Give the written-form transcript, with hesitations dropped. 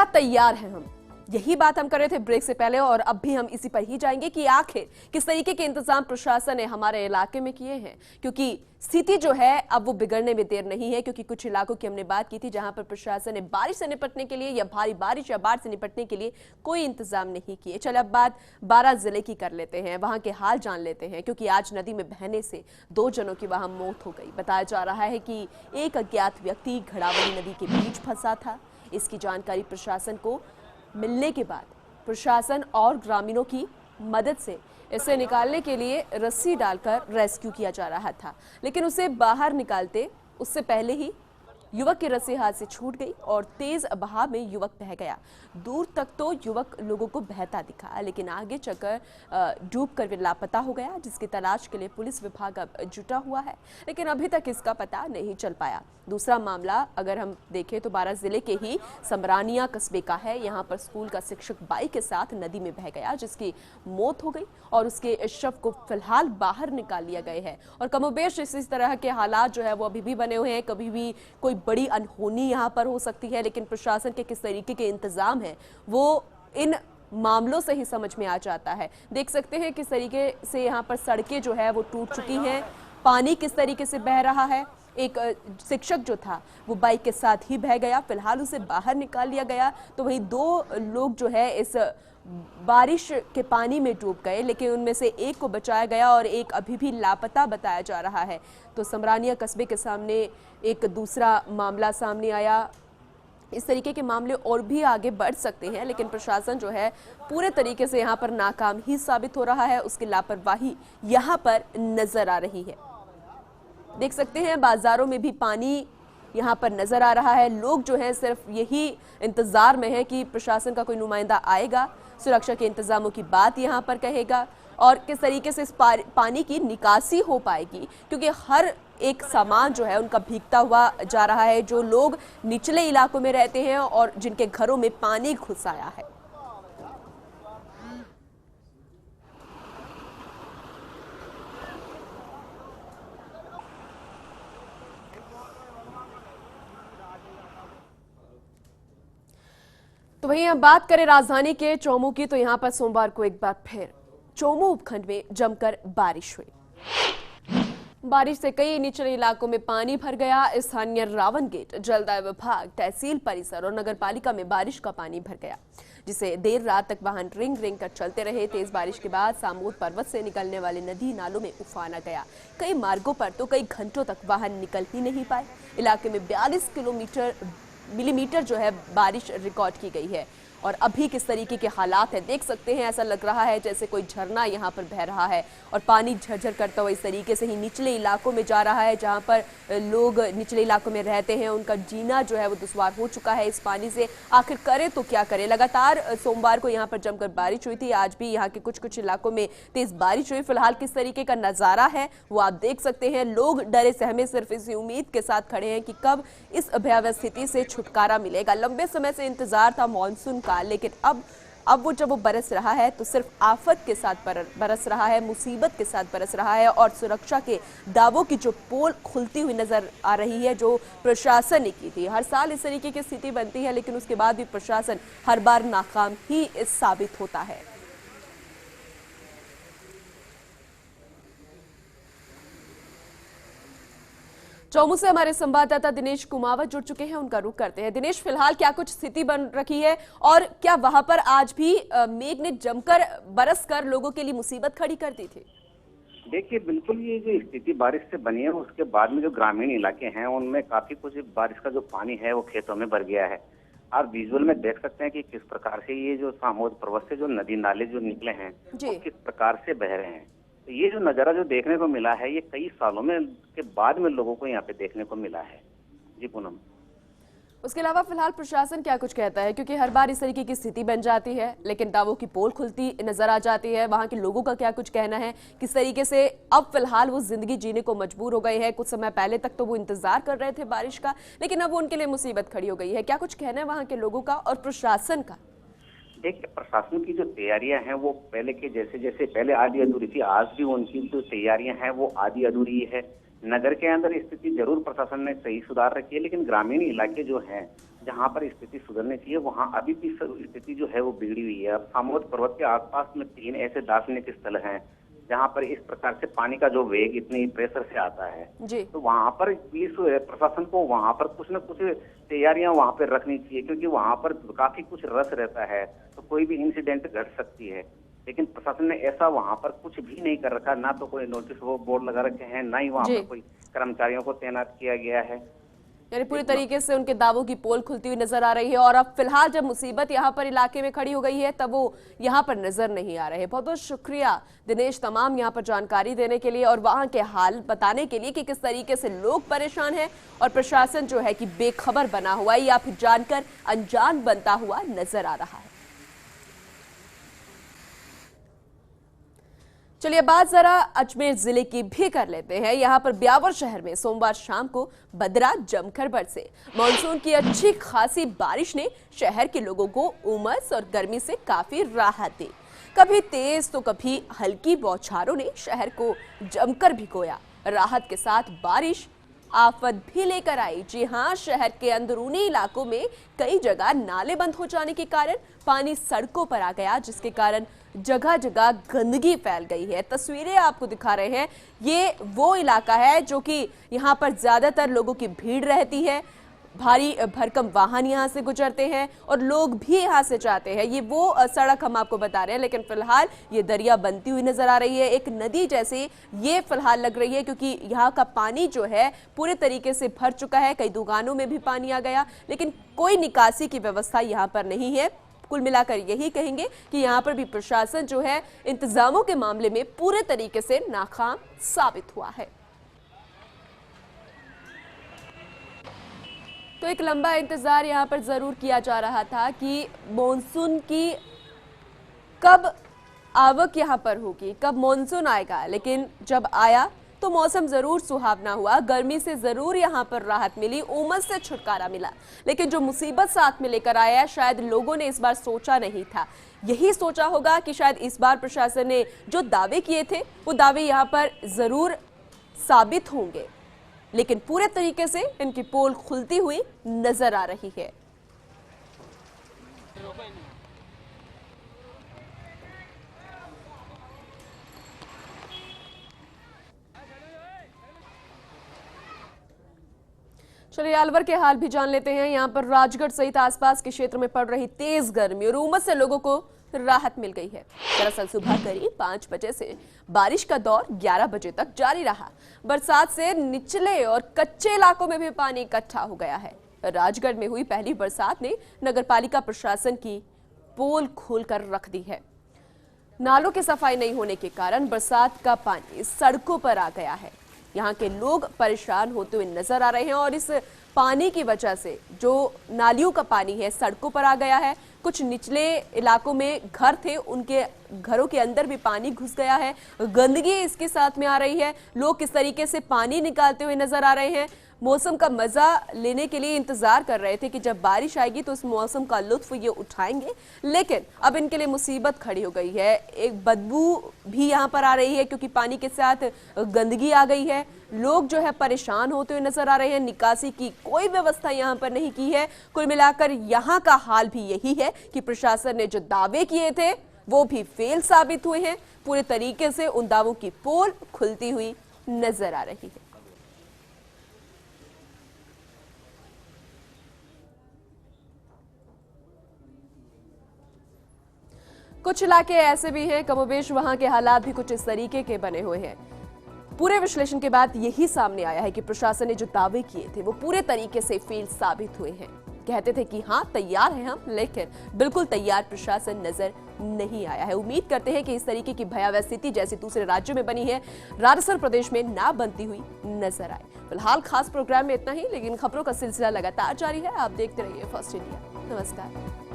तैयार हैं हम? यही बात हम कर रहे थे ब्रेक से पहले और अब भी हम इसी पर ही जाएंगे कि आखिर किस तरीके के इंतजाम प्रशासन ने हमारे इलाके में किए हैं, क्योंकि स्थिति जो है अब वो बिगड़ने में देर नहीं है। क्योंकि कुछ इलाकों की हमने बात की थी जहां पर प्रशासन ने बारिश से निपटने के लिए या भारी बारिश या बाढ़ से निपटने के लिए कोई इंतजाम नहीं किए। चलिए अब बात 12 जिले की कर लेते हैं, वहां के हाल जान लेते हैं, क्योंकि आज नदी में बहने से 2 जनों की वहां मौत हो गई। बताया जा रहा है कि एक अज्ञात व्यक्ति घड़ावली नदी के बीच फंसा था। इसकी जानकारी प्रशासन को मिलने के बाद प्रशासन और ग्रामीणों की मदद से इसे निकालने के लिए रस्सी डालकर रेस्क्यू किया जा रहा था, लेकिन उसे बाहर निकालते उससे पहले ही युवक की रस्सी हाथ से छूट गई और तेज बहाव में युवक बह गया। दूर तक तो युवक लोगों को बहता दिखा, लेकिन आगे चलकर डूबकर वे लापता हो गया, जिसकी तलाश के लिए पुलिस विभाग अब जुटा हुआ है, लेकिन अभी तक इसका पता नहीं चल पाया। दूसरा मामला अगर हम देखें तो 12 जिले के ही समरानिया कस्बे का है। यहाँ पर स्कूल का शिक्षक बाइक के साथ नदी में बह गया, जिसकी मौत हो गई और उसके शव को फिलहाल बाहर निकाल लिया गया है। और कमोबेश इसी तरह के हालात जो है वो अभी भी बने हुए हैं। कभी भी कोई बड़ी अनहोनी यहाँ पर हो सकती है, लेकिन प्रशासन के किस तरीके के इंतजाम है वो इन मामलों से ही समझ में आ जाता है। देख सकते हैं किस तरीके से यहाँ पर सड़कें जो है वो टूट चुकी हैं, पानी किस तरीके से बह रहा है। एक शिक्षक जो था वो बाइक के साथ ही बह गया, फिलहाल उसे बाहर निकाल लिया गया। तो वहीं 2 लोग जो है इस बारिश के पानी में डूब गए, लेकिन उनमें से एक को बचाया गया और एक अभी भी लापता बताया जा रहा है। तो समरानिया कस्बे के सामने एक दूसरा मामला सामने आया। इस तरीके के मामले और भी आगे बढ़ सकते हैं, लेकिन प्रशासन जो है पूरे तरीके से यहाँ पर नाकाम ही साबित हो रहा है। उसकी लापरवाही यहाँ पर नजर आ रही है। देख सकते हैं बाजारों में भी पानी यहाँ पर नजर आ रहा है। लोग जो हैं सिर्फ यही इंतजार में है कि प्रशासन का कोई नुमाइंदा आएगा, सुरक्षा के इंतजामों की बात यहाँ पर कहेगा और किस तरीके से इस पानी की निकासी हो पाएगी, क्योंकि हर एक सामान जो है उनका भीगता हुआ जा रहा है। जो लोग निचले इलाकों में रहते हैं और जिनके घरों में पानी घुस आया है। तो वहीं अब बात करें राजधानी के चौमू की, तो यहां पर सोमवार को एक बार फिर चौमू उपखंड में जमकर बारिश हुई। बारिश से कई निचले इलाकों में पानी भर गया। स्थानीय रावण गेट, जलदाय विभाग, तहसील परिसर और नगरपालिका में बारिश का पानी भर गया, जिसे देर रात तक वाहन रिंग रिंग कर चलते रहे। तेज बारिश के बाद सामूद पर्वत से निकलने वाले नदी नालों में उफान आ गया। कई मार्गों पर तो कई घंटों तक वाहन निकल ही नहीं पाए। इलाके में 42 मिलीमीटर जो है बारिश रिकॉर्ड की गई है। और अभी किस तरीके के हालात हैं देख सकते हैं। ऐसा लग रहा है जैसे कोई झरना यहाँ पर बह रहा है और पानी झरझर करता हुआ इस तरीके से ही निचले इलाकों में जा रहा है। जहाँ पर लोग निचले इलाकों में रहते हैं उनका जीना जो है वो दुश्वार हो चुका है इस पानी से। आखिर करे तो क्या करे। लगातार सोमवार को यहाँ पर जमकर बारिश हुई थी, आज भी यहाँ के कुछ कुछ इलाकों में तेज बारिश हुई। फिलहाल किस तरीके का नजारा है वो आप देख सकते हैं। लोग डरे सहमे सिर्फ इसी उम्मीद के साथ खड़े हैं कि कब इस भयावह स्थिति से छुटकारा मिलेगा। लंबे समय से इंतजार था मानसून का, लेकिन अब वो जब वो बरस रहा है तो सिर्फ आफत के साथ बरस रहा है, मुसीबत के साथ बरस रहा है। और सुरक्षा के दावों की जो पोल खुलती हुई नजर आ रही है जो प्रशासन ने की थी। हर साल इस तरीके की स्थिति बनती है, लेकिन उसके बाद भी प्रशासन हर बार नाकाम ही साबित होता है। चौमू से हमारे संवाददाता दिनेश कुमावत जुड़ चुके हैं, उनका रुख करते हैं। दिनेश, फिलहाल क्या कुछ स्थिति बन रखी है और क्या वहां पर आज भी मेघ ने जमकर बरसकर लोगों के लिए मुसीबत खड़ी कर दी थी? देखिए, बिल्कुल ये जो स्थिति बारिश से बनी है उसके बाद में जो ग्रामीण इलाके हैं उनमें काफी कुछ बारिश का जो पानी है वो खेतों में भर गया है। आप विजुअल में देख सकते हैं कि किस प्रकार से ये जो सामोद पर्वत से जो नदी नाले जो निकले हैं वो किस प्रकार से बह रहे हैं। तो ये जो नजारा जो देखने को मिला है ये कई सालों में के बाद में लोगों को यहाँ पे देखने को मिला है। जी पूनम, उसके अलावा फिलहाल प्रशासन क्या कुछ कहता है, क्योंकि हर बार इस तरीके की स्थिति बन जाती है लेकिन दावों की पोल खुलती नजर आ जाती है। वहां के लोगों का क्या कुछ कहना है, किस तरीके से अब फिलहाल वो जिंदगी जीने को मजबूर हो गए हैं। कुछ समय पहले तक तो वो इंतजार कर रहे थे बारिश का, लेकिन अब उनके लिए मुसीबत खड़ी हो गई है। क्या कुछ कहना है वहां के लोगों का और प्रशासन का? देखिए, प्रशासन की जो तैयारियां हैं वो पहले के जैसे पहले आधी अधूरी थी, आज भी उनकी जो तैयारियां हैं वो आधी अधूरी है। नगर के अंदर स्थिति जरूर प्रशासन ने सही सुधार रखी है, लेकिन ग्रामीण इलाके जो हैं जहाँ पर स्थिति सुधरनी चाहिए वहाँ अभी भी स्थिति जो है वो बिगड़ी हुई है। अब सामोद पर्वत के आसपास में 3 ऐसे दार्शनिक स्थल हैं जहाँ पर इस प्रकार से पानी का जो वेग इतनी प्रेशर से आता है, जी। तो वहाँ पर पुलिस प्रशासन को वहाँ पर कुछ न कुछ तैयारियां वहाँ पर रखनी चाहिए, क्योंकि वहाँ पर काफी कुछ रस रहता है, तो कोई भी इंसिडेंट घट सकती है। लेकिन प्रशासन ने ऐसा वहाँ पर कुछ भी नहीं कर रखा, ना तो कोई नोटिस वो बोर्ड लगा रखे हैं, ना ही वहाँ पर कोई कर्मचारियों को तैनात किया गया है। यानी पूरी तरीके से उनके दावों की पोल खुलती हुई नजर आ रही है और अब फिलहाल जब मुसीबत यहाँ पर इलाके में खड़ी हो गई है तब वो यहाँ पर नजर नहीं आ रहे। बहुत बहुत शुक्रिया दिनेश तमाम यहाँ पर जानकारी देने के लिए और वहाँ के हाल बताने के लिए कि किस तरीके से लोग परेशान हैं और प्रशासन जो है कि बेखबर बना हुआ है या फिर जानकर अनजान बनता हुआ नजर आ रहा है। चलिए बात जरा अजमेर जिले की भी कर लेते हैं। यहाँ पर ब्यावर शहर में सोमवार शाम को बदरा जमकर बरसे। मानसून की अच्छी खासी बारिश ने शहर के लोगों को उमस और गर्मी से काफी राहत दी। कभी तेज तो कभी हल्की बौछारों ने शहर को जमकर भिगोया। राहत के साथ बारिश आफत भी लेकर आई। जी हां, शहर के अंदरूनी इलाकों में कई जगह नाले बंद हो जाने के कारण पानी सड़कों पर आ गया, जिसके कारण जगह जगह गंदगी फैल गई है। तस्वीरें आपको दिखा रहे हैं, ये वो इलाका है जो कि यहाँ पर ज्यादातर लोगों की भीड़ रहती है। भारी भरकम वाहन यहाँ से गुजरते हैं और लोग भी यहाँ से जाते हैं। ये वो सड़क हम आपको बता रहे हैं, लेकिन फिलहाल ये दरिया बनती हुई नजर आ रही है, एक नदी जैसी ये फिलहाल लग रही है, क्योंकि यहाँ का पानी जो है पूरे तरीके से भर चुका है। कई दुकानों में भी पानी आ गया, लेकिन कोई निकासी की व्यवस्था यहाँ पर नहीं है। कुल मिलाकर यही कहेंगे कि यहाँ पर भी प्रशासन जो है इंतजामों के मामले में पूरे तरीके से नाकाम साबित हुआ है। तो एक लंबा इंतजार यहाँ पर जरूर किया जा रहा था कि मॉनसून की कब आवक यहाँ पर होगी, कब मॉनसून आएगा, लेकिन जब आया तो मौसम जरूर सुहावना हुआ। गर्मी से जरूर यहाँ पर राहत मिली, उमस से छुटकारा मिला, लेकिन जो मुसीबत साथ में लेकर आया है शायद लोगों ने इस बार सोचा नहीं था। यही सोचा होगा कि शायद इस बार प्रशासन ने जो दावे किए थे वो दावे यहाँ पर जरूर साबित होंगे, लेकिन पूरे तरीके से इनकी पोल खुलती हुई नजर आ रही है। चलिए अलवर के हाल भी जान लेते हैं। यहाँ पर राजगढ़ सहित आसपास के क्षेत्र में पड़ रही तेज गर्मी और उमस से लोगों को राहत मिल गई है। दरअसल सुबह करीब 5 बजे से बारिश का दौर 11 बजे तक जारी रहा। बरसात से निचले और कच्चे इलाकों में भी पानी इकट्ठा हो गया है। राजगढ़ में हुई पहली बरसात ने नगरपालिका प्रशासन की पोल खोलकर रख दी है। नालों की सफाई नहीं होने के कारण बरसात का पानी सड़कों पर आ गया है। यहाँ के लोग परेशान होते हुए नजर आ रहे हैं और इस पानी की वजह से जो नालियों का पानी है सड़कों पर आ गया है। कुछ निचले इलाकों में घर थे, उनके घरों के अंदर भी पानी घुस गया है। गंदगी इसके साथ में आ रही है। लोग किस तरीके से पानी निकालते हुए नजर आ रहे हैं। मौसम का मजा लेने के लिए इंतजार कर रहे थे कि जब बारिश आएगी तो उस मौसम का लुत्फ ये उठाएंगे, लेकिन अब इनके लिए मुसीबत खड़ी हो गई है। एक बदबू भी यहाँ पर आ रही है क्योंकि पानी के साथ गंदगी आ गई है। लोग जो है परेशान होते हुए नजर आ रहे हैं। निकासी की कोई व्यवस्था यहाँ पर नहीं की है। कुल मिलाकर यहाँ का हाल भी यही है कि प्रशासन ने जो दावे किए थे वो भी फेल साबित हुए हैं। पूरे तरीके से उन दावों की पोल खुलती हुई नजर आ रही है। कुछ इलाके ऐसे भी हैं, कमोबेश वहां के हालात भी कुछ इस तरीके के बने हुए हैं। पूरे विश्लेषण के बाद यही सामने आया है कि प्रशासन ने जो दावे किए थे वो पूरे तरीके से फेल साबित हुए हैं। कहते थे कि हाँ तैयार हैं हम, लेकिन बिल्कुल तैयार प्रशासन नजर नहीं आया है। उम्मीद करते हैं कि इस तरीके की भयावह स्थिति जैसी दूसरे राज्यों में बनी है राजस्थान प्रदेश में ना बनती हुई नजर आए। फिलहाल खास प्रोग्राम में इतना ही, लेकिन खबरों का सिलसिला लगातार जारी है। आप देखते रहिए फर्स्ट इंडिया। नमस्कार।